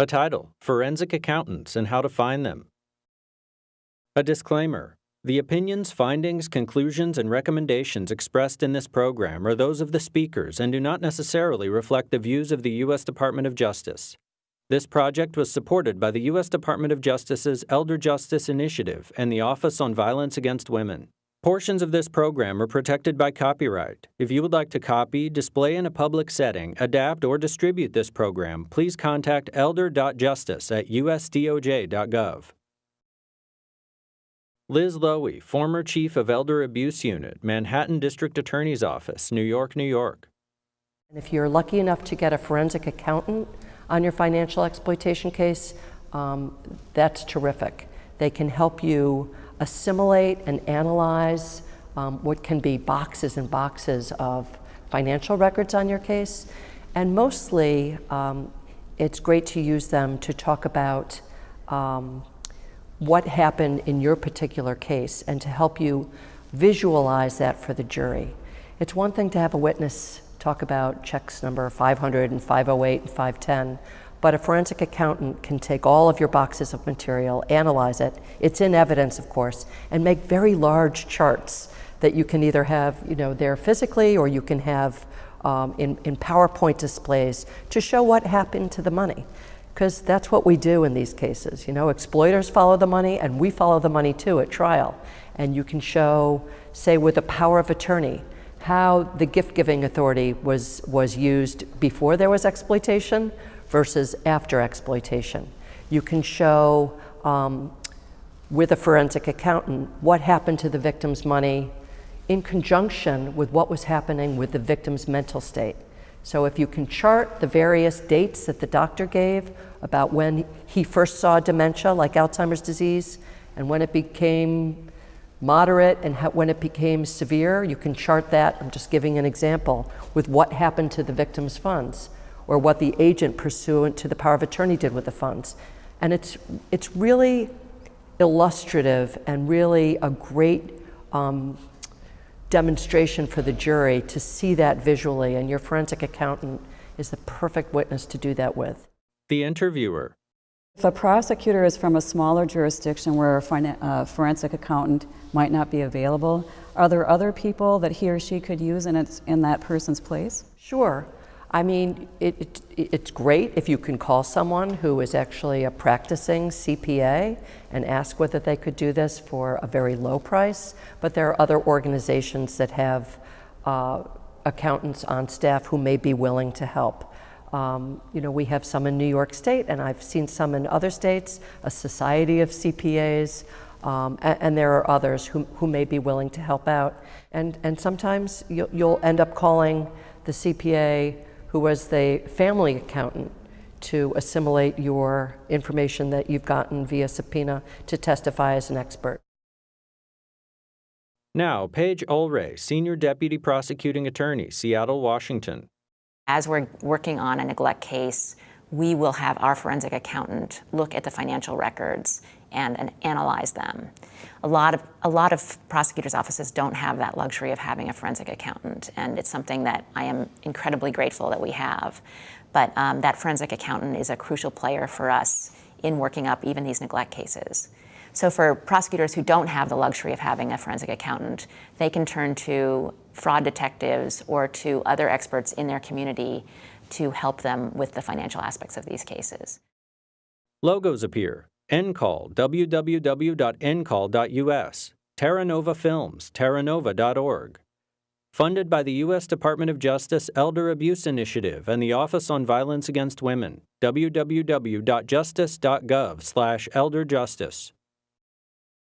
A title, Forensic Accountants and How to Find Them. A disclaimer. The opinions, findings, conclusions, and recommendations expressed in this program are those of the speakers and do not necessarily reflect the views of the U.S. Department of Justice. This project was supported by the U.S. Department of Justice's Elder Justice Initiative and the Office on Violence Against Women. Portions of this program are protected by copyright. If you would like to copy, display in a public setting, adapt, or distribute this program, please contact elder.justice@usdoj.gov. Liz Lowy, former Chief of Elder Abuse Unit, Manhattan District Attorney's Office, New York, New York. And if you're lucky enough to get a forensic accountant on your financial exploitation case, that's terrific. They can help you assimilate and analyze what can be boxes and boxes of financial records on your case. And mostly, it's great to use them to talk about what happened in your particular case and to help you visualize that for the jury. It's one thing to have a witness talk about checks number 500 and 508 and 510, but a forensic accountant can take all of your boxes of material, analyze it, it's in evidence of course, and make very large charts that you can either have there physically or you can have in PowerPoint displays to show what happened to the money. Because that's what we do in these cases. Exploiters follow the money and we follow the money too at trial. And you can show, say with a power of attorney, how the gift-giving authority was used before there was exploitation versus after exploitation. You can show with a forensic accountant what happened to the victim's money in conjunction with what was happening with the victim's mental state. So if you can chart the various dates that the doctor gave about when he first saw dementia, like Alzheimer's disease, and when it became moderate and when it became severe, you can chart that, I'm just giving an example, with what happened to the victim's funds, or what the agent pursuant to the power of attorney did with the funds. And it's really illustrative and really a great demonstration for the jury to see that visually, and your forensic accountant is the perfect witness to do that with. The interviewer. If a prosecutor is from a smaller jurisdiction where a forensic accountant might not be available, are there other people that he or she could use in that person's place? Sure. I mean, it's great if you can call someone who is actually a practicing CPA and ask whether they could do this for a very low price, but there are other organizations that have accountants on staff who may be willing to help. We have some in New York State, and I've seen some in other states, a society of CPAs, and there are others who may be willing to help out. And sometimes you'll end up calling the CPA who was the family accountant to assimilate your information that you've gotten via subpoena to testify as an expert. Now, Paige Ulray, Senior Deputy Prosecuting Attorney, Seattle, Washington. As we're working on a neglect case, we will have our forensic accountant look at the financial records and analyze them. A lot of prosecutors' offices don't have that luxury of having a forensic accountant, and it's something that I am incredibly grateful that we have. But that forensic accountant is a crucial player for us in working up even these neglect cases. So for prosecutors who don't have the luxury of having a forensic accountant, they can turn to fraud detectives or to other experts in their community to help them with the financial aspects of these cases. Logos appear. NCAL, www.ncall.us. Terra Nova Films, terranova.org. Funded by the U.S. Department of Justice Elder Abuse Initiative and the Office on Violence Against Women, www.justice.gov/elderjustice.